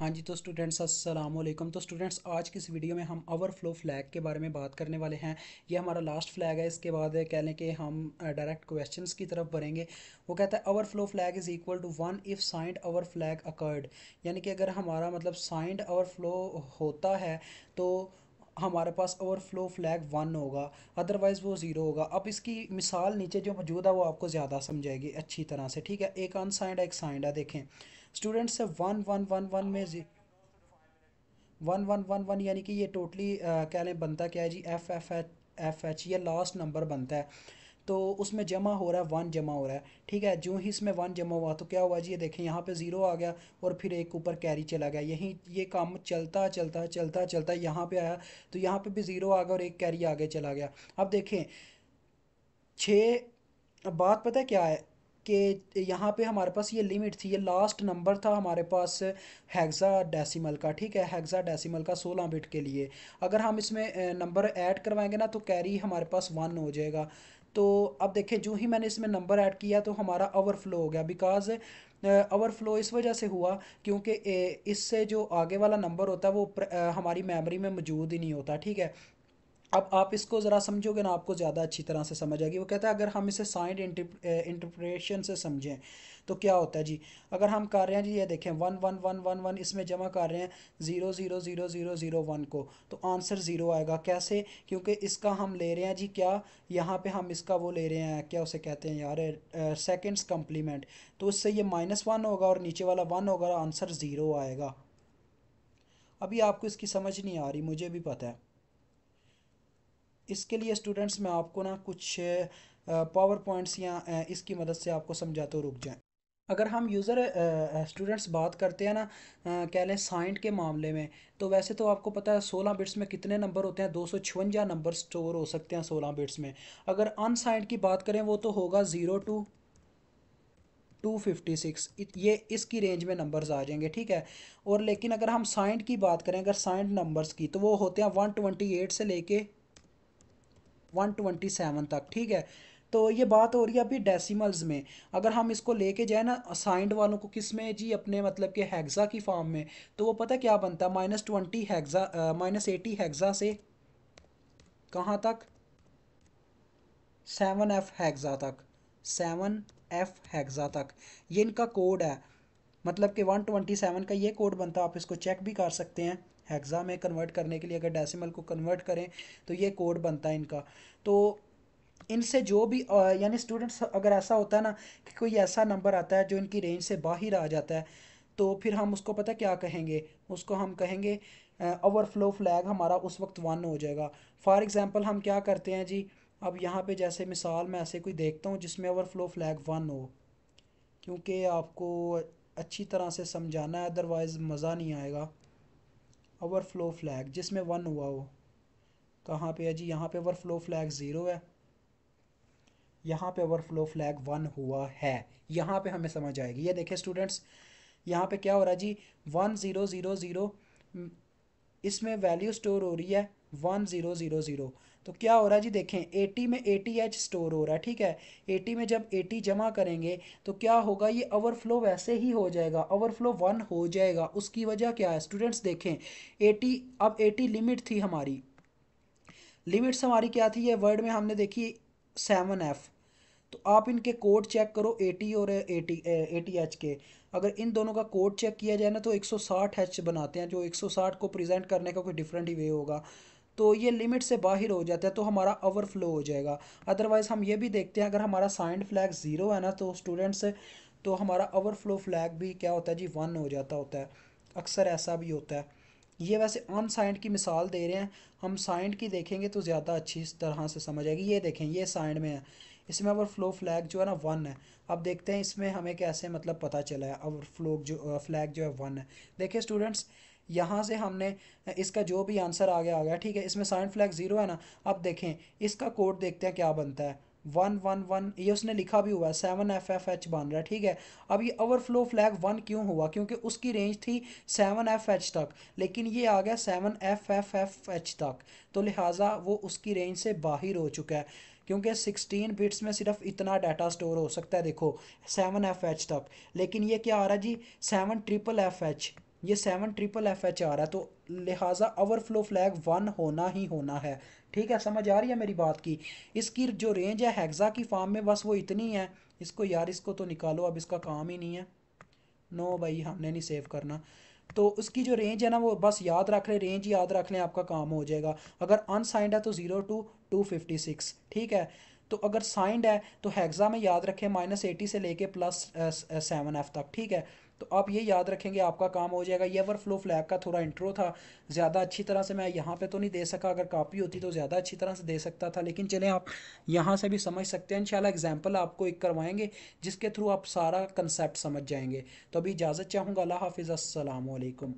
हाँ जी, तो स्टूडेंट्स अस्सलाम वालेकुम। तो स्टूडेंट्स आज की इस वीडियो में हम ओवरफ्लो फ्लैग के बारे में बात करने वाले हैं। ये हमारा लास्ट फ्लैग है। इसके बाद कह लें कि हम डायरेक्ट क्वेश्चंस की तरफ बढ़ेंगे। वो कहता है overflow flag is equal to one if signed over flag occurred. यानी कि अगर हमारा मतलब साइंड ओवरफ्लो होता है तो हमारे पास ओवरफ्लो फ्लैग वन होगा, अदरवाइज़ वो ज़ीरो होगा। अब इसकी मिसाल नीचे जो मौजूद है वो आपको ज़्यादा समझाएगी अच्छी तरह से। ठीक है, एक अनसाइंड एक साइंड है। देखें students, one one one one में वन वन वन वन यानी कि ये टोटली कह लें बनता क्या है जी, एफ एच ये लास्ट नंबर बनता है। तो उसमें जमा हो रहा है, वन जमा हो रहा है। ठीक है, जो ही इसमें वन जमा हुआ तो क्या हुआ जी, ये देखें यहाँ पे ज़ीरो आ गया और फिर एक ऊपर कैरी चला गया। यही ये काम चलता चलता चलता चलता यहाँ पे आया तो यहाँ पे भी ज़ीरो आ गया और एक कैरी आगे चला गया। अब देखें छः, बात पता है क्या है कि यहाँ पे हमारे पास ये लिमिट थी, ये लास्ट नंबर था हमारे पास हेक्सा डेसिमल का। ठीक है, हेक्सा डेसिमल का 16 बिट के लिए। अगर हम इसमें नंबर ऐड करवाएंगे ना तो कैरी हमारे पास वन हो जाएगा। तो अब देखें जो ही मैंने इसमें नंबर ऐड किया तो हमारा ओवरफ्लो हो गया। बिकॉज ओवरफ्लो इस वजह से हुआ क्योंकि इससे जो आगे वाला नंबर होता है वो हमारी मेमोरी में मौजूद ही नहीं होता। ठीक है, अब आप इसको ज़रा समझोगे ना आपको ज़्यादा अच्छी तरह से समझ आएगी। वो कहता है अगर हम इसे साइंड इंटरप्रिटेशन से समझें तो क्या होता है जी। अगर हम कर रहे हैं जी, ये देखें one one one one one इसमें जमा कर रहे हैं zero zero zero zero zero one को, तो आंसर ज़ीरो आएगा। कैसे? क्योंकि इसका हम ले रहे हैं जी क्या, यहाँ पे हम इसका वो ले रहे हैं, क्या उसे कहते हैं यार, सेकेंड्स कम्प्लीमेंट। तो उससे ये माइनस वन होगा और नीचे वाला वन होगा, आंसर ज़ीरो आएगा। अभी आपको इसकी समझ नहीं आ रही, मुझे भी पता है। इसके लिए स्टूडेंट्स मैं आपको ना कुछ पावर पॉइंट्स या इसकी मदद से आपको समझाते हो, रुक जाएं। अगर हम यूज़र स्टूडेंट्स बात करते हैं ना, कह लें साइंड के मामले में, तो वैसे तो आपको पता है 16 बिट्स में कितने नंबर होते हैं, 256 नंबर स्टोर हो सकते हैं 16 बिट्स में। अगर अनसाइंड की बात करें वो तो होगा 0 to 256, ये इसकी रेंज में नंबर्स आ जाएंगे। ठीक है, और लेकिन अगर हम साइंड की बात करें, अगर साइंड नंबर्स की, तो वो होते हैं 128 से लेके 127 तक। ठीक है, तो ये बात हो रही है अभी डेसिमल्स में। अगर हम इसको लेके जाए ना असाइंड वालों को, किस में जी, अपने मतलब के हेक्सा की फॉर्म में, तो वो पता क्या बनता है, -20 हेक्सा, -80 हेक्सा से कहाँ तक, 7F हेक्सा तक, 7F हेक्सा तक ये इनका कोड है। मतलब कि 127 का ये कोड बनता है, आप इसको चेक भी कर सकते हैं हेक्सा में कन्वर्ट करने के लिए। अगर डेसिमल को कन्वर्ट करें तो ये कोड बनता है इनका। तो इनसे जो भी यानी स्टूडेंट्स, अगर ऐसा होता है ना कि कोई ऐसा नंबर आता है जो इनकी रेंज से बाहर आ जाता है, तो फिर हम उसको पता क्या कहेंगे, उसको हम कहेंगे ओवरफ्लो फ्लैग हमारा उस वक्त वन हो जाएगा। फॉर एग्जांपल हम क्या करते हैं जी, अब यहाँ पे जैसे मिसाल मैं ऐसे कोई देखता हूँ जिसमें ओवरफ्लो फ्लैग वन हो, क्योंकि आपको अच्छी तरह से समझाना है अदरवाइज़ मज़ा नहीं आएगा। ओवरफ्लो फ्लैग जिसमें वन हुआ हो, कहाँ पे है जी, यहाँ पे ओवरफ्लो फ्लैग ज़ीरो है, यहाँ पे ओवरफ्लो फ्लैग वन हुआ है। यहाँ पे हमें समझ आएगी। ये देखें स्टूडेंट्स, यहाँ पे क्या हो रहा है जी, 1000, इसमें वैल्यू स्टोर हो रही है 1000। तो क्या हो रहा है जी, देखें 80 में 80H स्टोर हो रहा है। ठीक है, 80 में जब 80 जमा करेंगे तो क्या होगा, ये ओवरफ्लो वैसे ही हो जाएगा, ओवरफ्लो वन हो जाएगा। उसकी वजह क्या है स्टूडेंट्स, देखें 80, अब 80 लिमिट थी हमारी, लिमिट्स हमारी क्या थी, ये वर्ड में हमने देखी 7F। तो आप इनके कोड चेक करो, 80 और 80H के। अगर इन दोनों का कोड चेक किया जाए ना तो 160H बनाते हैं, जो 160 को प्रेजेंट करने का कोई डिफरेंट ही वे होगा। तो ये लिमिट से बाहर हो जाता है तो हमारा ओवरफ्लो हो जाएगा। अदरवाइज़ हम ये भी देखते हैं, अगर हमारा साइंड फ्लैग ज़ीरो है ना तो स्टूडेंट्स, तो हमारा ओवरफ्लो फ्लैग भी क्या होता है जी, वन हो जाता होता है। अक्सर ऐसा भी होता है। ये वैसे अनसाइंड की मिसाल दे रहे हैं, हम साइंड की देखेंगे तो ज़्यादा अच्छी तरह से समझ आएगी। ये देखें, ये साइंड में है, इसमें ओवरफ्लो फ्लैग जो है ना वन है। अब देखते हैं इसमें हमें कैसे मतलब पता चला है ओवरफ्लो जो फ्लैग जो है वन है। देखिए स्टूडेंट्स, यहाँ से हमने इसका जो भी आंसर आ गया। ठीक है, इसमें साइन फ्लैग ज़ीरो है ना। अब देखें इसका कोड देखते हैं क्या बनता है, 111, ये उसने लिखा भी हुआ है, 7FFH बन रहा है। ठीक है, अब ये ओवरफ्लो फ्लैग वन क्यों हुआ, क्योंकि उसकी रेंज थी 7FH तक, लेकिन ये आ गया 7FFFH तक, तो लिहाजा वो उसकी रेंज से बाहर हो चुका है। क्योंकि 16 बिट्स में सिर्फ इतना डाटा स्टोर हो सकता है, देखो 7FH तक। लेकिन ये क्या आ रहा है जी, 7FFH। ये 7FFH आ रहा है, तो लिहाजा ओवरफ्लो फ्लैग 1 होना ही होना है। ठीक है, समझ आ रही है मेरी बात की। इसकी जो रेंज है हेक्सा की फॉर्म में बस वो इतनी है। इसको यार इसको तो निकालो, अब इसका काम ही नहीं है। नो भाई, हमने नहीं सेव करना। तो उसकी जो रेंज है ना, वो बस याद रख लें, रेंज याद रख लें, आपका काम हो जाएगा। अगर अनसाइंड है तो 0 to 256। ठीक है, तो अगर साइंड है तो हेक्सा में याद रखें -80 से लेके +7F तक। ठीक है, तो आप ये याद रखेंगे, आपका काम हो जाएगा। ये ओवरफ्लो फ्लैग का थोड़ा इंट्रो था, ज़्यादा अच्छी तरह से मैं यहाँ पे तो नहीं दे सका, अगर कॉपी होती तो ज़्यादा अच्छी तरह से दे सकता था, लेकिन चलें आप यहाँ से भी समझ सकते हैं। इंशाल्लाह एग्जाम्पल आपको एक करवाएंगे जिसके थ्रू आप सारा कंसेप्ट समझ जाएंगे। तो अभी इजाज़त चाहूँगा। अल्लाह हाफिज़, अस्सलाम वालेकुम।